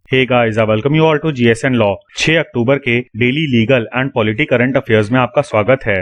Hey guys, I welcome you all to GSN law. 6 अक्टूबर के daily legal and polity current affairs में आपका स्वागत है।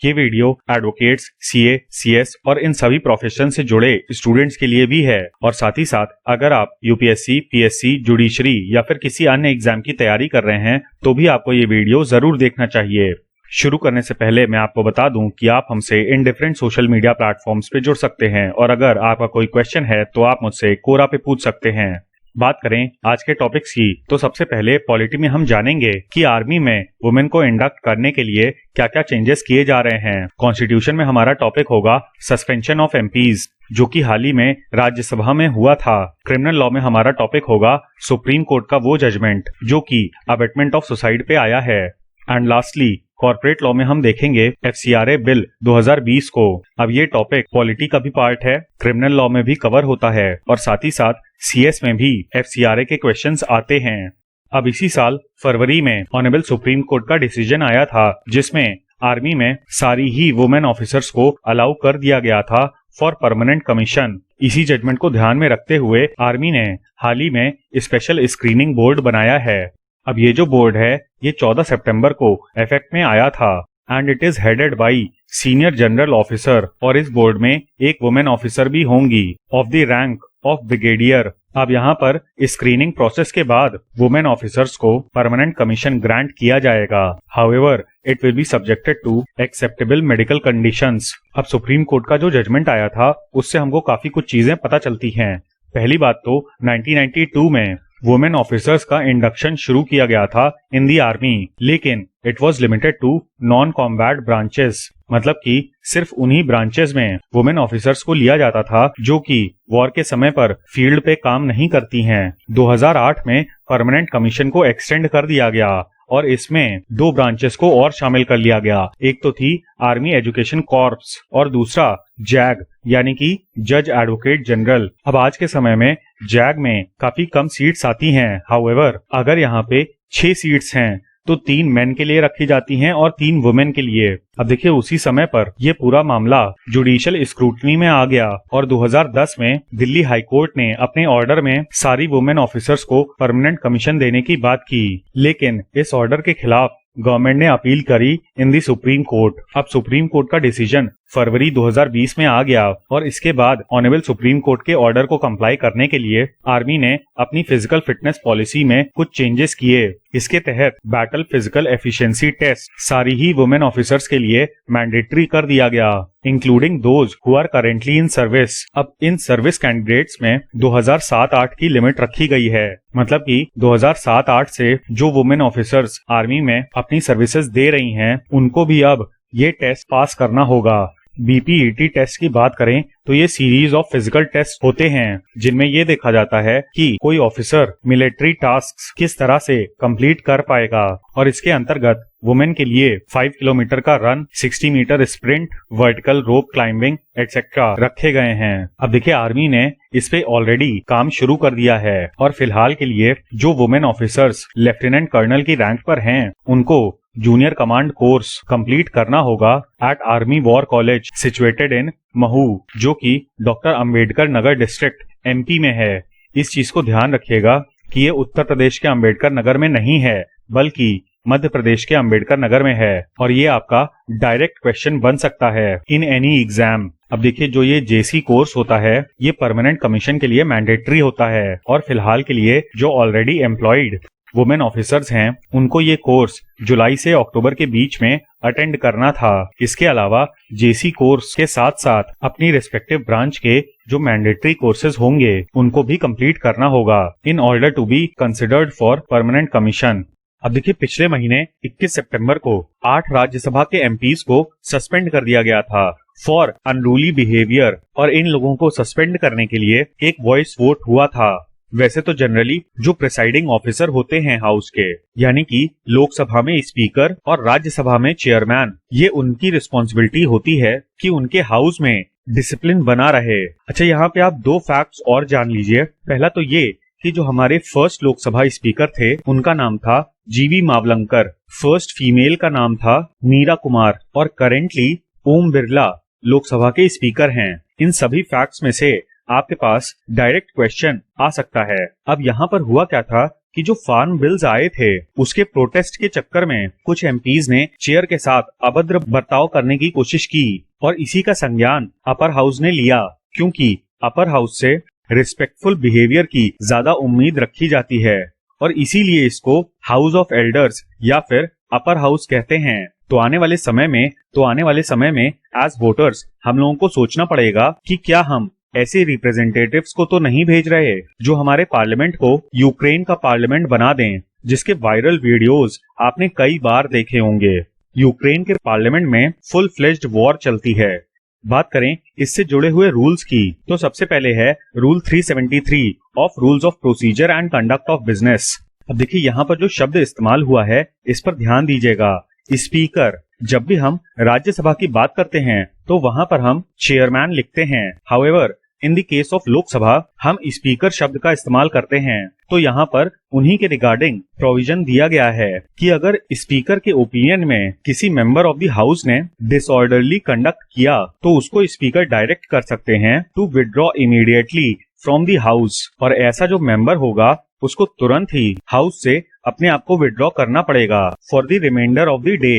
ये वीडियो एडवोकेट्स, सीए, सीएस और इन सभी प्रोफेशन से जुड़े स्टूडेंट्स के लिए भी है और साथ ही साथ अगर आप यूपीएससी, पीएससी, जुडिशरी या फिर किसी अन्य एग्जाम की तैयारी कर रहे हैं तो भी आपको ये वीडियो जरूर देखना चाहिए। शुरू करने से पहले मैं आपको बता दूं कि आप हमसे in different social media platforms पे जुड़ सकते हैं और अगर आपका कोई क्वेश्चन है तो आप मुझसे कोरा पे पूछ सकते हैं। बात करें आज के टॉपिक्स की तो सबसे पहले पॉलिटी में हम जानेंगे कि आर्मी में वुमेन को इंडक्ट करने के लिए क्या क्या चेंजेस किए जा रहे हैं। कॉन्स्टिट्यूशन में हमारा टॉपिक होगा सस्पेंशन ऑफ एमपीज, जो कि हाल ही में राज्यसभा में हुआ था। क्रिमिनल लॉ में हमारा टॉपिक होगा सुप्रीम कोर्ट का वो जजमेंट जो कि अबेटमेंट ऑफ सुसाइड पे आया है। एंड लास्टली कॉर्पोरेट लॉ में हम देखेंगे एफसीआरए बिल 2020 को। अब ये टॉपिक पॉलिटी का भी पार्ट है, क्रिमिनल लॉ में भी कवर होता है और साथ ही साथ सीएस में भी एफसीआरए के क्वेश्चंस आते हैं। अब इसी साल फरवरी में ऑनरेबल सुप्रीम कोर्ट का डिसीजन आया था जिसमें आर्मी में सारी ही वुमेन ऑफिसर्स को अलाउ कर दिया गया था फॉर परमानेंट कमीशन। इसी जजमेंट को ध्यान में रखते हुए आर्मी ने हाल ही में स्पेशल स्क्रीनिंग बोर्ड बनाया है। अब ये जो बोर्ड है ये 14 सितंबर को इफेक्ट में आया था and it is headed by senior general officer और इस बोर्ड में एक वुमेन ऑफिसर भी होंगी of the rank of brigadier. अब यहाँ पर स्क्रीनिंग प्रोसेस के बाद वुमेन ऑफिसर्स को परमानेंट कमीशन ग्रांट किया जाएगा। However it will be subjected to acceptable medical conditions. अब सुप्रीम कोर्ट का जो जजमेंट आया था उससे हमको काफी कुछ चीजें पता चलती हैं। पहली बात तो 1992 में वुमेन ऑफिसर्स का इंडक्शन शुरू किया गया था इन दी आर्मी, लेकिन it was limited to non combat branches, मतलब कि सिर्फ उन्हीं ब्रांचेस में वुमेन ऑफिसर्स को लिया जाता था जो कि वॉर के समय पर फील्ड पे काम नहीं करती हैं। 2008 में परमानेंट कमीशन को एक्सटेंड कर दिया गया और इसमें 2 ब्रांचेस को और शामिल कर लिया गया। एक तो थी आर्मी एजुकेशन कॉर्प्स और दूसरा जैग यानी कि जज एडवोकेट जनरल। अब आज के समय में जैग में काफी कम सीट्स आती हैं। हाउएवर अगर यहाँ पे 6 सीट्स हैं तो 3 मेन के लिए रखी जाती हैं और 3 वुमेन के लिए। अब देखिए उसी समय पर ये पूरा मामला जुडिशियल स्क्रूटनी में आ गया और 2010 में दिल्ली हाई कोर्ट ने अपने ऑर्डर में सारी वुमेन ऑफिसर्स को परमानेंट कमीशन देने की बात की, लेकिन इस ऑर्डर के खिलाफ गवर्नमेंट ने अपील करी इन दी सुप्रीम कोर्ट। अब सुप्रीम कोर्ट का डिसीजन फरवरी 2020 में आ गया और इसके बाद ऑनरेबल सुप्रीम कोर्ट के ऑर्डर को कंप्लाई करने के लिए आर्मी ने अपनी फिजिकल फिटनेस पॉलिसी में कुछ चेंजेस किए। इसके तहत बैटल फिजिकल एफिशिएंसी टेस्ट सारी ही वुमेन ऑफिसर्स के लिए मैंडेटरी कर दिया गया, including those who are currently in service. अब इन सर्विस कैंडिडेट्स में 2007-8 की लिमिट रखी गई है, मतलब कि 2007-8 से जो वुमेन ऑफिसर्स आर्मी में अपनी सर्विसेज दे रही हैं उनको भी अब ये टेस्ट पास करना होगा। बीपीईटी टेस्ट की बात करें तो ये सीरीज ऑफ फिजिकल टेस्ट होते हैं जिनमें ये देखा जाता है कि कोई ऑफिसर मिलिट्री टास्क्स किस तरह से कंप्लीट कर पाएगा और इसके अंतर्गत वुमेन के लिए 5 किलोमीटर का run, 60 metre sprint, vertical rope climbing etcetera रखे गए हैं। अब देखिए आर्मी ने इस पे ऑलरेडी काम शुरू कर दिया है और फिलहाल के लिए जो वुमेन ऑफिसर्स लेफ्टिनेंट कर्नल की रैंक पर हैं उनको जूनियर कमांड कोर्स कंप्लीट करना होगा at army war college situated in Mhow, जो कि doctor Ambedkar Nagar district MP में है। इस चीज को ध्यान रखिएगा कि ये उत्तर प्रदेश के अंबेडकर नगर में नहीं है बल्कि मध्य प्रदेश के अंबेडकर नगर में है और ये आपका डायरेक्ट क्वेश्चन बन सकता है इन एनी एग्जाम। अब देखिए जो ये जेसी कोर्स होता है ये परमानेंट कमीशन के लिए मैंडेटरी होता है और फिलहाल के लिए जो ऑलरेडी एम्प्लॉयड वुमेन ऑफिसर्स हैं उनको ये कोर्स जुलाई से अक्टूबर के बीच में अटेंड करना था। इसके अलावा जेसी कोर्स के साथ साथ अपनी रिस्पेक्टिव ब्रांच के जो मैंडेटरी कोर्सेज होंगे उनको भी कंप्लीट करना होगा in order to be considered for permanent commission. अब देखिए पिछले महीने 21 सितंबर को 8 राज्यसभा के एमपीज को सस्पेंड कर दिया गया था फॉर अनरूली बिहेवियर और इन लोगों को सस्पेंड करने के लिए एक वॉइस वोट हुआ था। वैसे तो जनरली जो प्रिसाइडिंग ऑफिसर होते हैं हाउस के, यानी कि लोकसभा में स्पीकर और राज्यसभा में चेयरमैन, ये उनकी रिस्पॉन्सिबिलिटी होती है कि उनके हाउस में डिसिप्लिन बना रहे। अच्छा यहाँ पे आप 2 फैक्ट्स और जान लीजिए। पहला तो ये कि जो हमारे फर्स्ट लोकसभा स्पीकर थे उनका नाम था जीवी मावलंकर, फर्स्ट फीमेल का नाम था मीरा कुमार और करेंटली ओम बिरला लोकसभा के स्पीकर हैं। इन सभी फैक्ट्स में से आपके पास डायरेक्ट क्वेश्चन आ सकता है। अब यहाँ पर हुआ क्या था कि जो फार्म बिल्स आए थे उसके प्रोटेस्ट के चक्कर में कुछ एमपीज ने चेयर के साथ अभद्र बर्ताव करने की कोशिश की और इसी का संज्ञान अपर हाउस ने लिया, क्योंकि अपर हाउस से रिस्पेक्टफुल बिहेवियर की ज्यादा उम्मीद रखी जाती है और इसीलिए इसको हाउस ऑफ एल्डर्स या फिर अपर हाउस कहते हैं। तो आने वाले समय में एज वोटर्स हम लोगों को सोचना पड़ेगा कि क्या हम ऐसे रिप्रेजेंटेटिव्स को तो नहीं भेज रहे जो हमारे पार्लियामेंट को यूक्रेन का पार्लियामेंट बना दें, जिसके वायरल वीडियोस आपने कई बार देखे होंगे। यूक्रेन के पार्लियामेंट में फुल फ्लेज्ड वॉर चलती है। बात करें इससे जुड़े हुए रूल्स की, तो सबसे पहले है rule 373 of rules of procedure and conduct of business. अब देखिए यहाँ पर जो शब्द इस्तेमाल हुआ है इस पर ध्यान दीजिएगा। स्पीकर, जब भी हम राज्यसभा की बात करते हैं तो वहां पर हम चेयरमैन लिखते हैं। However in the case of Lok Sabha हम स्पीकर शब्द का इस्तेमाल करते हैं। तो यहाँ पर उन्हीं के रिगार्डिंग प्रोविजन दिया गया है कि अगर स्पीकर के ओपिनियन में किसी मेंबर ऑफ द हाउस ने डिसऑर्डरली कंडक्ट किया तो उसको स्पीकर डायरेक्ट कर सकते हैं to withdraw immediately from the house, और ऐसा जो मेंबर होगा उसको तुरंत ही हाउस से अपने आप को विड्रॉ करना पड़ेगा for the reminder of the day.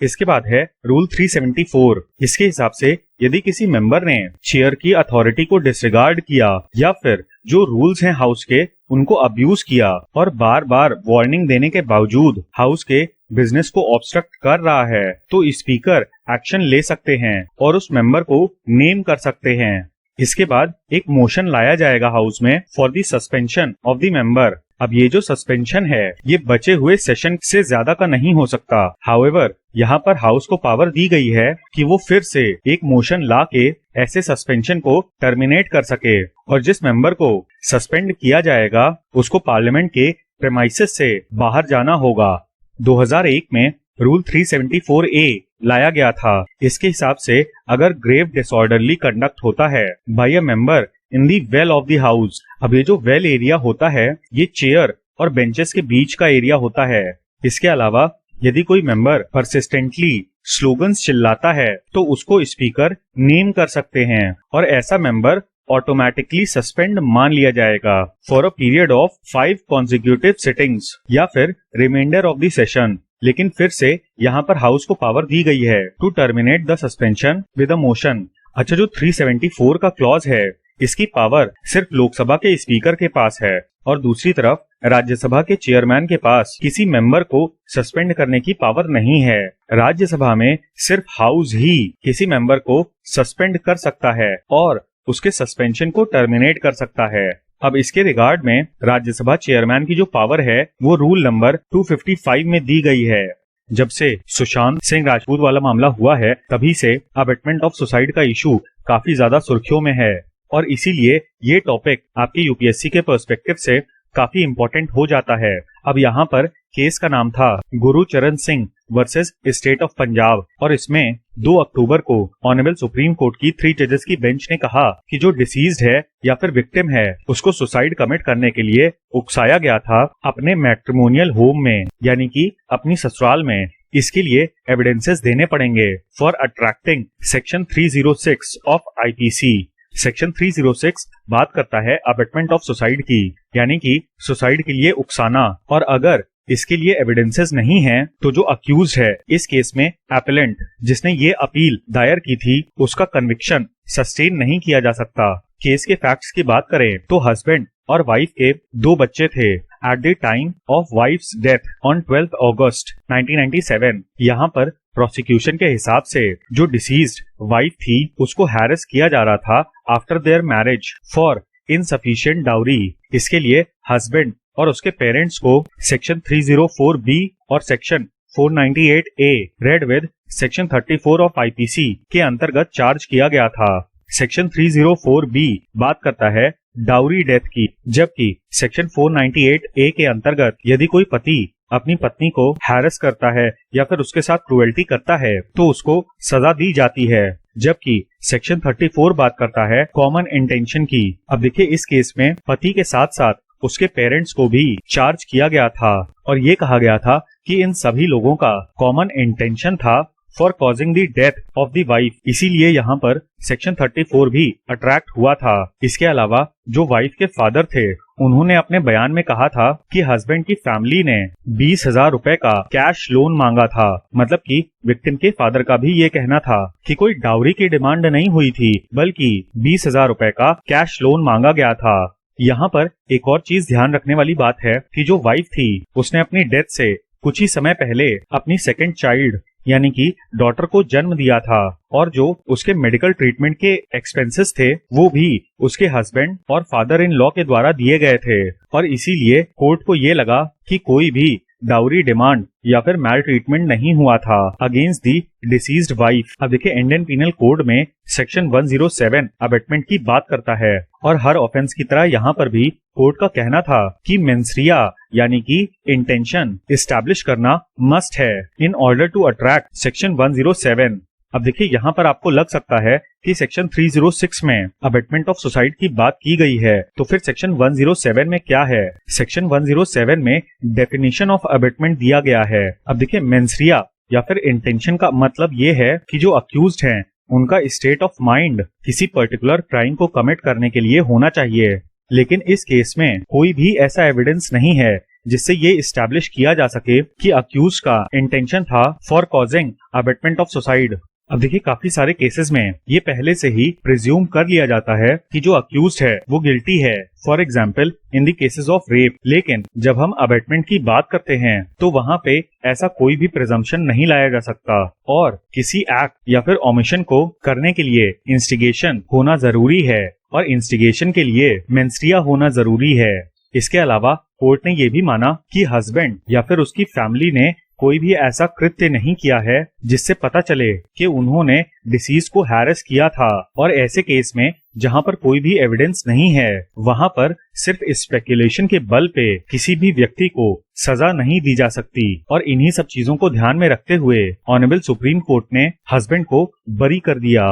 इसके बाद है रूल 374। इसके हिसाब से यदि किसी मेंबर ने चेयर की अथॉरिटी को डिसरिगार्ड किया या फिर जो रूल्स हैं हाउस के उनको अब्यूज किया और बार बार वार्निंग देने के बावजूद हाउस के बिजनेस को ऑब्स्ट्रक्ट कर रहा है तो स्पीकर एक्शन ले सकते हैं और उस मेंबर को नेम कर सकते हैं। इसके बाद एक मोशन लाया जाएगा हाउस में for the suspension of the member. अब ये जो सस्पेंशन है ये बचे हुए सेशन से ज्यादा का नहीं हो सकता। हाउएवर यहाँ पर हाउस को पावर दी गई है कि वो फिर से एक मोशन ला के ऐसे सस्पेंशन को टर्मिनेट कर सके और जिस मेंबर को सस्पेंड किया जाएगा उसको पार्लियामेंट के प्रेमाइसेस से बाहर जाना होगा। 2001 में रूल 374A लाया गया था। इसके हिसाब से अगर ग्रेव डिसऑर्डरली कंडक्ट होता है by a member in the well of the house. अब ये जो वेल एरिया होता है ये चेयर और बेंचेस के बीच का एरिया होता है। इसके अलावा यदि कोई मेंबर परसिस्टेंटली स्लोगन्स चिल्लाता है तो उसको स्पीकर नेम कर सकते हैं और ऐसा मेंबर ऑटोमेटिकली सस्पेंड मान लिया जाएगा for a period of 5 consecutive sittings या फिर रिमाइंडर ऑफ द सेशन। लेकिन फिर से यहाँ पर हाउस को पावर दी गई है to terminate the suspension with a motion. अच्छा, जो 374 का क्लॉज है इसकी पावर सिर्फ लोकसभा के स्पीकर के पास है और दूसरी तरफ राज्यसभा के चेयरमैन के पास किसी मेंबर को सस्पेंड करने की पावर नहीं है। राज्यसभा में सिर्फ हाउस ही किसी मेंबर को सस्पेंड कर सकता है और उसके सस्पेंशन को टर्मिनेट कर सकता है। अब इसके रिगार्ड में राज्यसभा चेयरमैन की जो पावर है वो रूल नंबर 255 में दी गई है। जब से सुशांत सिंह राजपूत वाला मामला हुआ है तभी से अबेटमेंट ऑफ सुसाइड का इशू काफी ज्यादा सुर्खियों में है और इसीलिए ये टॉपिक आपके यूपीएससी के पर्सपेक्टिव से काफी इम्पोर्टेंट हो जाता है। अब यहाँ पर केस का नाम था Gurucharan Singh versus state of Punjab और इसमें 2 अक्टूबर को ऑनरेबल सुप्रीम कोर्ट की 3 जजेस की बेंच ने कहा कि जो डिसीज्ड है या फिर विक्टिम है उसको सुसाइड कमिट करने के लिए उकसाया गया था अपने मैट्रिमोनियल होम में, यानी कि अपनी ससुराल में। इसके लिए एविडेंसेस देने पड़ेंगे for attracting section 306 of IPC. Section 306 बात करता है अबेटमेंट ऑफ सुसाइड की, यानी कि सुसाइड के लिए उकसाना, और अगर इसके लिए एविडेंसेस नहीं हैं तो जो अक्यूज है इस केस में एपेलेंट जिसने ये अपील दायर की थी उसका कन्विक्शन सस्टेन नहीं किया जा सकता। केस के फैक्ट्स की बात करें तो हस्बैंड और वाइफ के 2 बच्चे थे at the time of wife's death on 12 August 1997। यहाँ पर प्रोसिक्यूशन के हिसाब से जो डिसीज्ड वाइफ थी उसको हैरेस किया जा रहा था after their marriage for insufficient dowry. इसके लिए हस्बैंड और उसके पेरेंट्स को सेक्शन 304B और section 498A read with section 34 of IPC के अंतर्गत चार्ज किया गया था। सेक्शन 304B बात करता है डाउरी डेथ की, जबकि सेक्शन 498A के अंतर्गत यदि कोई पति अपनी पत्नी को हैरेस करता है या फिर उसके साथ क्रूएल्टी करता है तो उसको सजा दी जाती है, जबकि सेक्शन 34 बात करता है कॉमन इंटेंशन की। अब देखिए इस केस में पति के साथ साथ उसके पेरेंट्स को भी चार्ज किया गया था और ये कहा गया था कि इन सभी लोगों का कॉमन इंटेंशन था for causing the death of the wife, इसीलिए यहाँ पर सेक्शन 34 भी अट्रैक्ट हुआ था। इसके अलावा जो वाइफ के फादर थे उन्होंने अपने बयान में कहा था कि हस्बैंड की फैमिली ने 20,000 रुपए का कैश लोन मांगा था। मतलब कि विक्टिम के फादर का भी ये कहना था कि कोई डाउरी की डिमांड नहीं हुई थी, बल्कि 20,000 रुपए का कैश लोन मांगा गया था। यहाँ पर एक और चीज ध्यान रखने वाली बात है कि जो वाइफ थी उसने अपनी डेथ से कुछ ही समय पहले अपनी सेकंड चाइल्ड यानी कि डॉटर को जन्म दिया था, और जो उसके मेडिकल ट्रीटमेंट के एक्सपेंसेस थे वो भी उसके हस्बैंड और फादर इन लॉ के द्वारा दिए गए थे। और इसीलिए कोर्ट को ये लगा कि कोई भी डाउरी डिमांड या फिर मैल ट्रीटमेंट नहीं हुआ था अगेंस्ट दी डिसीज्ड वाइफ। अब देखिए इंडियन पिनल कोड में सेक्शन 107 अबेटमेंट की बात करता है, और हर ऑफेंस की तरह यहाँ पर भी कोर्ट का कहना था कि मेंसरिया यानी कि इंटेंशन इस्टेब्लिश करना मस्ट है in order to attract section 107। अब देखिए यहाँ पर आपको लग सकता है कि सेक्शन 306 में अबेटमेंट ऑफ सुसाइड की बात की गई है, तो फिर सेक्शन 107 में क्या है? सेक्शन 107 में डेफिनेशन ऑफ अबेटमेंट दिया गया है। अब देखिए मेंसरिया या फिर इंटेंशन का मतलब ये है कि जो अक्यूज्ड हैं उनका स्टेट ऑफ माइंड किसी पर्टिकुलर क्राइम को कमिट करने के लिए होना चाहिए, लेकिन इस केस में कोई भी ऐसा एविडेंस नहीं है जिससे ये इस्टेब्लिश किया जा सके कि अक्यूज का इंटेंशन था for causing abetment of suicide. अब देखिए काफी सारे केसेस में ये पहले से ही प्रिज्यूम कर लिया जाता है कि जो अक्यूज्ड है वो गिल्टी है, for example in the cases of rape. लेकिन जब हम अबेटमेंट की बात करते हैं तो वहाँ पे ऐसा कोई भी प्रिजम्पशन नहीं लाया जा सकता, और किसी एक्ट या फिर ओमिशन को करने के लिए इंस्टिगेशन होना जरूरी है, और इंस्टिगेशन के लिए मेंसरिया होना जरूरी है। इसके अलावा कोर्ट ने ये भी माना कि हस्बैंड या फिर उसकी फैमिली ने कोई भी ऐसा कृत्य नहीं किया है जिससे पता चले कि उन्होंने डिसीज को हैरेस किया था, और ऐसे केस में जहां पर कोई भी एविडेंस नहीं है वहां पर सिर्फ स्पेकुलेशन के बल पे किसी भी व्यक्ति को सजा नहीं दी जा सकती। और इन्हीं सब चीजों को ध्यान में रखते हुए ऑनरेबल सुप्रीम कोर्ट ने हस्बैंड को बरी कर दिया।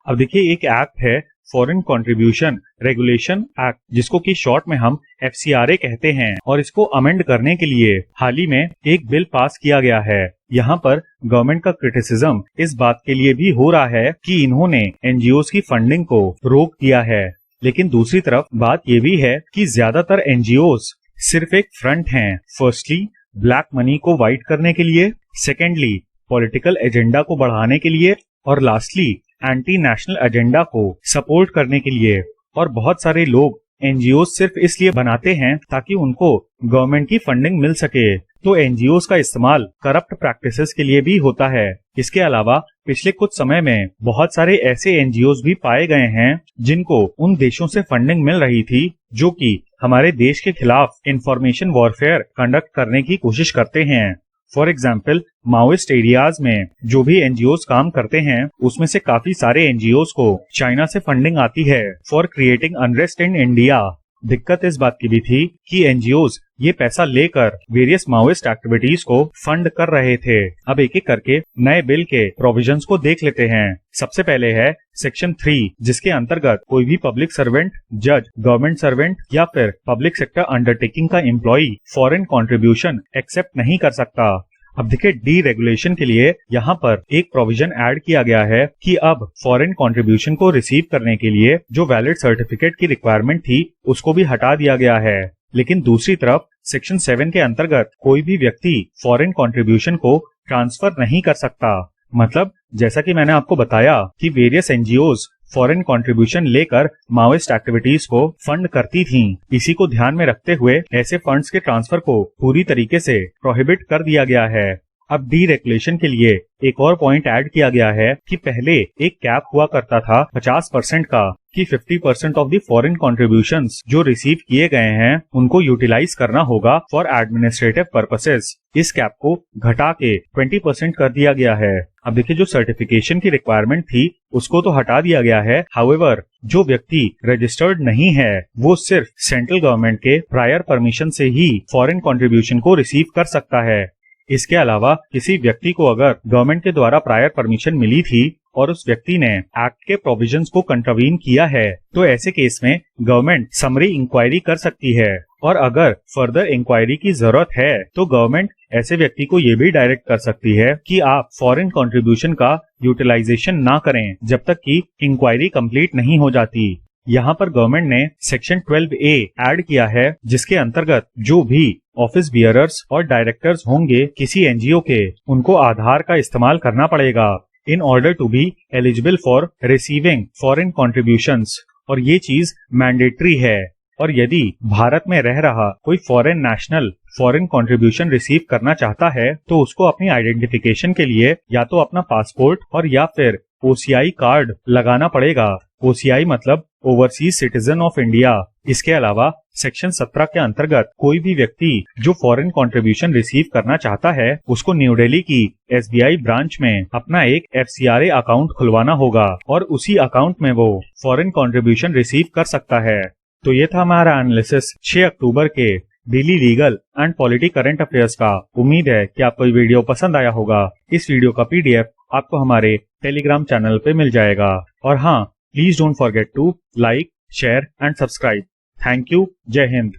अब देखिए एक एक्ट है फॉरेन कंट्रीब्यूशन रेगुलेशन एक्ट, जिसको कि शॉर्ट में हम FCRA कहते हैं, और इसको अमेंड करने के लिए हाल ही में एक बिल पास किया गया है। यहाँ पर गवर्नमेंट का क्रिटिसिज्म इस बात के लिए भी हो रहा है कि इन्होंने NGOs की फंडिंग को रोक दिया है, लेकिन दूसरी तरफ बात ये भी है कि ज्यादातर NGOs सिर्फ एक फ्रंट हैं। फर्स्टली ब्लैक मनी को वाइट करने के लिए, सेकेंडली पॉलिटिकल एजेंडा को बढ़ाने के लिए, और लास्टली एंटी नेशनल एजेंडा को सपोर्ट करने के लिए। और बहुत सारे लोग NGOs सिर्फ इसलिए बनाते हैं ताकि उनको गवर्नमेंट की फंडिंग मिल सके, तो NGOs का इस्तेमाल करप्ट प्रैक्टिसेस के लिए भी होता है। इसके अलावा पिछले कुछ समय में बहुत सारे ऐसे NGOs भी पाए गए हैं जिनको उन देशों से फंडिंग मिल रही थी जो कि हमारे देश के खिलाफ इंफॉर्मेशन वॉरफेयर कंडक्ट करने की कोशिश करते हैं। फॉर एग्जाम्पल माओइस्ट एरियाज में जो भी NGOs काम करते हैं उसमें से काफी सारे NGOs को चाइना से फंडिंग आती है for creating unrest in India. दिक्कत इस बात की भी थी कि NGOs ये पैसा लेकर वेरियस माओइस्ट एक्टिविटीज को फंड कर रहे थे। अब एक एक करके नए बिल के प्रोविजंस को देख लेते हैं। सबसे पहले है सेक्शन 3, जिसके अंतर्गत कोई भी पब्लिक सर्वेंट, जज, गवर्नमेंट सर्वेंट या फिर पब्लिक सेक्टर अंडरटेकिंग का एम्प्लॉई फॉरेन कंट्रीब्यूशन एक्सेप्ट नहीं कर सकता। अब देखिए डी रेगुलेशन के लिए यहाँ पर एक प्रोविजन ऐड किया गया है कि अब फॉरेन कंट्रीब्यूशन को रिसीव करने के लिए जो वैलिड सर्टिफिकेट की रिक्वायरमेंट थी उसको भी हटा दिया गया है। लेकिन दूसरी तरफ सेक्शन 7 के अंतर्गत कोई भी व्यक्ति फॉरेन कंट्रीब्यूशन को ट्रांसफर नहीं कर सकता। मतलब जैसा कि मैंने आपको बताया कि वेरियस NGOs फॉरेन कंट्रीब्यूशन लेकर माओइस्ट एक्टिविटीज को फंड करती थीं। इसी को ध्यान में रखते हुए ऐसे फंड्स के ट्रांसफर को पूरी तरीके से प्रोहिबिट कर दिया गया है। अब डी रेगुलेशन के लिए एक और पॉइंट ऐड किया गया है कि पहले एक कैप हुआ करता था 50% का कि 50% ऑफ द फॉरेन कॉन्ट्रीब्यूशंस जो रिसीव किए गए हैं उनको यूटिलाइज करना होगा फॉर एडमिनिस्ट्रेटिव पर्पसेस। इस कैप को घटा के 20% कर दिया गया है। अब देखिए जो सर्टिफिकेशन की रिक्वायरमेंट थी उसको तो हटा दिया गया है। हाउएवर जो व्यक्ति रजिस्टर्ड नहीं है वो सिर्फ सेंट्रल गवर्नमेंट के प्रायर परमिशन से ही फॉरेन कॉन्ट्रीब्यूशन को रिसीव कर सकता है। इसके अलावा किसी व्यक्ति को अगर गवर्नमेंट के द्वारा प्रायर परमिशन मिली थी और उस व्यक्ति ने एक्ट के प्रोविजंस को कंट्रावीन किया है तो ऐसे केस में गवर्नमेंट समरी इंक्वायरी कर सकती है और अगर फर्दर इंक्वायरी की जरूरत है तो गवर्नमेंट ऐसे व्यक्ति को ये भी डायरेक्ट कर सकती है कि आप फॉरेन कंट्रीब्यूशन का यूटिलाइजेशन ना करें जब तक कि इंक्वायरी कंप्लीट नहीं हो जाती। यहाँ पर गवर्नमेंट ने सेक्शन 12A ऐड किया है, जिसके अंतर्गत जो भी ऑफिस बियरर्स और डायरेक्टर्स होंगे किसी एनजीओ के, उनको आधार का इस्तेमाल करना पड़ेगा in order to be eligible for receiving foreign contributions, और ये चीज मैंडेटरी है। और यदि भारत में रह रहा कोई foreign national foreign contribution receive करना चाहता है तो उसको अपनी आइडेंटिफिकेशन के लिए या तो अपना पासपोर्ट और या फिर OCI कार्ड लगाना पड़ेगा। OCI मतलब ओवरसीज सिटीजन ऑफ इंडिया। इसके अलावा सेक्शन 17 के अंतर्गत कोई भी व्यक्ति जो फॉरेन कंट्रीब्यूशन रिसीव करना चाहता है उसको न्यू दिल्ली की SBI ब्रांच में अपना एक FCRA अकाउंट खुलवाना होगा और उसी अकाउंट में वो फॉरेन कंट्रीब्यूशन रिसीव कर सकता है। तो ये था हमारा एनालिसिस 6 अक्टूबर के daily legal and polity current affairs का। उम्मीद है कि आपको ये वीडियो पसंद आया होगा। इस वीडियो का PDF आपको हमारे टेलीग्राम चैनल पे मिल जाएगा। और हाँ, please don't forget to like, share and subscribe. Thank you. जय हिंद।